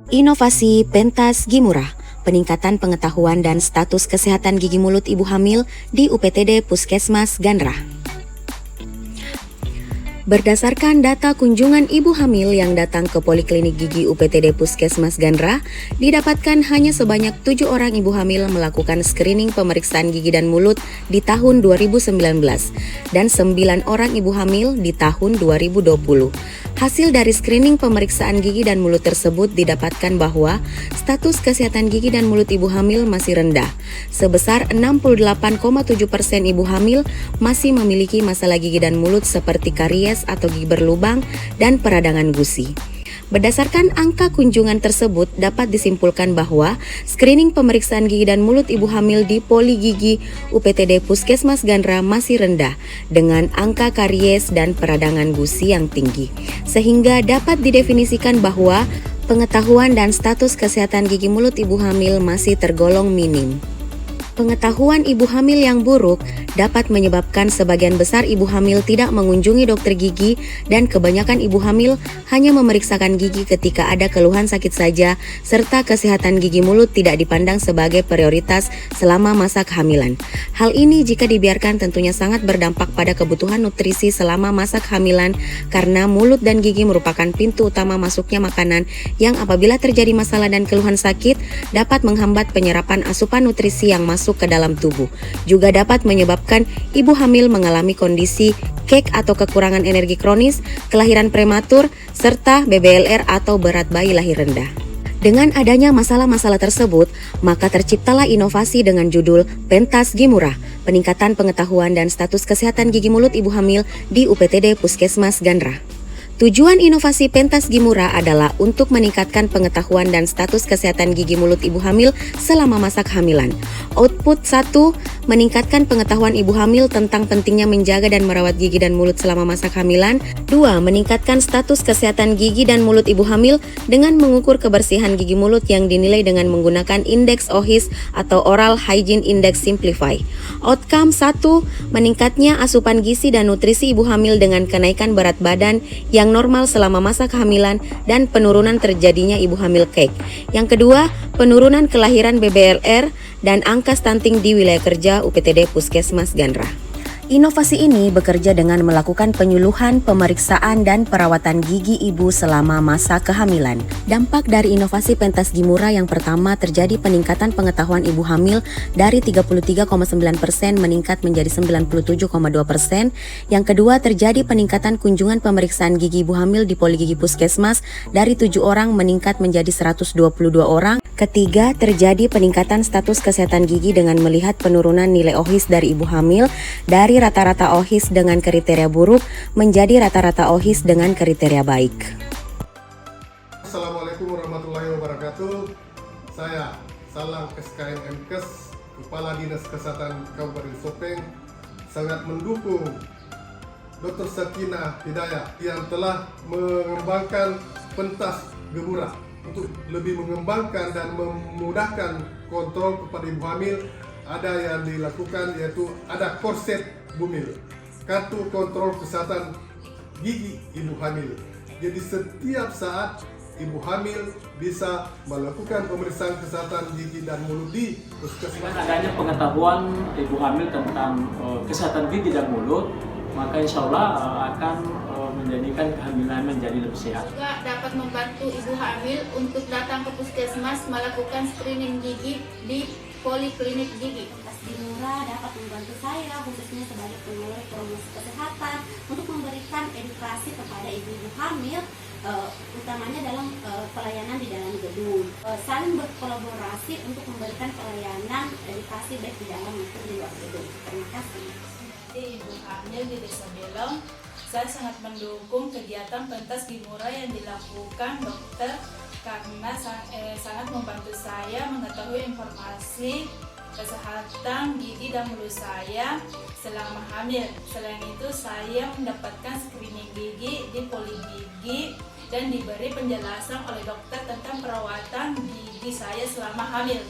Inovasi Pentas Gimura, peningkatan pengetahuan dan status kesehatan gigi mulut ibu hamil di UPTD Puskesmas Ganra. Berdasarkan data kunjungan ibu hamil yang datang ke Poliklinik Gigi UPTD Puskesmas Ganra, didapatkan hanya sebanyak 7 orang ibu hamil melakukan screening pemeriksaan gigi dan mulut di tahun 2019 dan 9 orang ibu hamil di tahun 2020. Hasil dari screening pemeriksaan gigi dan mulut tersebut didapatkan bahwa status kesehatan gigi dan mulut ibu hamil masih rendah. Sebesar 68,7% ibu hamil masih memiliki masalah gigi dan mulut seperti karies atau gigi berlubang dan peradangan gusi. Berdasarkan angka kunjungan tersebut, dapat disimpulkan bahwa screening pemeriksaan gigi dan mulut ibu hamil di Poli Gigi UPTD Puskesmas Ganra masih rendah dengan angka karies dan peradangan gusi yang tinggi, sehingga dapat didefinisikan bahwa pengetahuan dan status kesehatan gigi mulut ibu hamil masih tergolong minim. Pengetahuan ibu hamil yang buruk dapat menyebabkan sebagian besar ibu hamil tidak mengunjungi dokter gigi dan kebanyakan ibu hamil hanya memeriksakan gigi ketika ada keluhan sakit saja, serta kesehatan gigi mulut tidak dipandang sebagai prioritas selama masa kehamilan. Hal ini jika dibiarkan tentunya sangat berdampak pada kebutuhan nutrisi selama masa kehamilan karena mulut dan gigi merupakan pintu utama masuknya makanan yang apabila terjadi masalah dan keluhan sakit dapat menghambat penyerapan asupan nutrisi yang masuk ke dalam tubuh. Juga dapat menyebabkan ibu hamil mengalami kondisi kek atau kekurangan energi kronis, kelahiran prematur, serta BBLR atau berat bayi lahir rendah. Dengan adanya masalah-masalah tersebut, maka terciptalah inovasi dengan judul Pentas Gimura, peningkatan pengetahuan dan status kesehatan gigi mulut ibu hamil di UPTD Puskesmas Ganra. Tujuan inovasi Pentas Gimura adalah untuk meningkatkan pengetahuan dan status kesehatan gigi mulut ibu hamil selama masa kehamilan. Output 1. Meningkatkan pengetahuan ibu hamil tentang pentingnya menjaga dan merawat gigi dan mulut selama masa kehamilan. 2. Meningkatkan status kesehatan gigi dan mulut ibu hamil dengan mengukur kebersihan gigi mulut yang dinilai dengan menggunakan indeks OHIS atau Oral Hygiene Index Simplify. Outcome 1. Meningkatnya asupan gizi dan nutrisi ibu hamil dengan kenaikan berat badan yang normal selama masa kehamilan dan penurunan terjadinya ibu hamil kek. Yang kedua, penurunan kelahiran BBLR dan angka stunting di wilayah kerja UPTD Puskesmas Ganra. Inovasi ini bekerja dengan melakukan penyuluhan, pemeriksaan, dan perawatan gigi ibu selama masa kehamilan. Dampak dari inovasi Pentas Gimura yang pertama terjadi peningkatan pengetahuan ibu hamil dari 33,9% meningkat menjadi 97,2%. Yang kedua terjadi peningkatan kunjungan pemeriksaan gigi ibu hamil di Poli Gigi Puskesmas dari 7 orang meningkat menjadi 122 orang. Ketiga, terjadi peningkatan status kesehatan gigi dengan melihat penurunan nilai OHIS dari ibu hamil dari rata-rata OHIS dengan kriteria buruk menjadi rata-rata OHIS dengan kriteria baik. Assalamualaikum warahmatullahi wabarakatuh. Saya Salang SKM Mkes, Kepala Dinas Kesehatan Kabupaten Sopeng, sangat mendukung Dr. Sakinah Hidayah yang telah mengembangkan Pentas Gimura untuk lebih mengembangkan dan memudahkan kontrol kepada ibu hamil. Ada yang dilakukan yaitu ada korset bumil, kartu kontrol kesehatan gigi ibu hamil. Jadi setiap saat ibu hamil bisa melakukan pemeriksaan kesehatan gigi dan mulut di puskesmas. Dengan adanya pengetahuan ibu hamil tentang kesehatan gigi dan mulut, maka insya Allah akan menjadikan kehamilan menjadi lebih sehat. Juga dapat membantu ibu hamil untuk datang ke puskesmas melakukan screening gigi di Poliklinik Gigi. Pentas Gimura dapat membantu saya khususnya sebagai pengurus promosi kesehatan untuk memberikan edukasi kepada ibu-ibu hamil, utamanya dalam pelayanan di dalam gedung. Saling berkolaborasi untuk memberikan pelayanan edukasi baik di dalam maupun di luar gedung. Terima kasih. Ibu hamil di Desa Belong, saya sangat mendukung kegiatan Pentas Gimura yang dilakukan dokter karena sangat membantu saya mengetahui informasi kesehatan gigi dan mulut saya selama hamil. Selain itu saya mendapatkan screening gigi di Poli Gigi dan diberi penjelasan oleh dokter tentang perawatan gigi saya selama hamil.